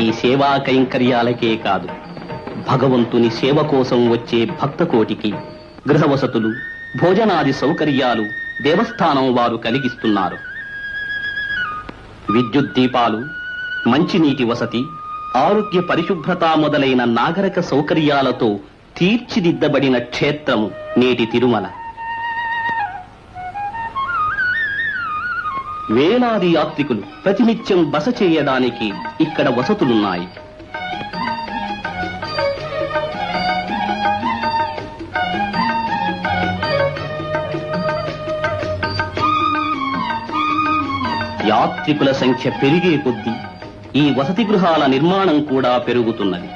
ఈ సేవా కైంకర్యాలకే కాదు, భగవంతుని సేవ కోసం వచ్చే భక్తకోటికి గృహవసతులు, భోజనాది సౌకర్యాలు దేవస్థానం వారు కలిగిస్తున్నారు. విద్యుత్ దీపాలు, మంచినీటి వసతి, ఆరోగ్య పరిశుభ్రత మొదలైన నాగరిక సౌకర్యాలతో తీర్చిదిద్దబడిన క్షేత్రము నేటి తిరుమల. వేలాది యాత్రికులు ప్రతినిత్యం బస చేయడానికి ఇక్కడ వసతులున్నాయి. యాత్రికుల సంఖ్య పెరిగే కొద్దీ ఈ వసతి గృహాల నిర్మాణం కూడా పెరుగుతున్నది.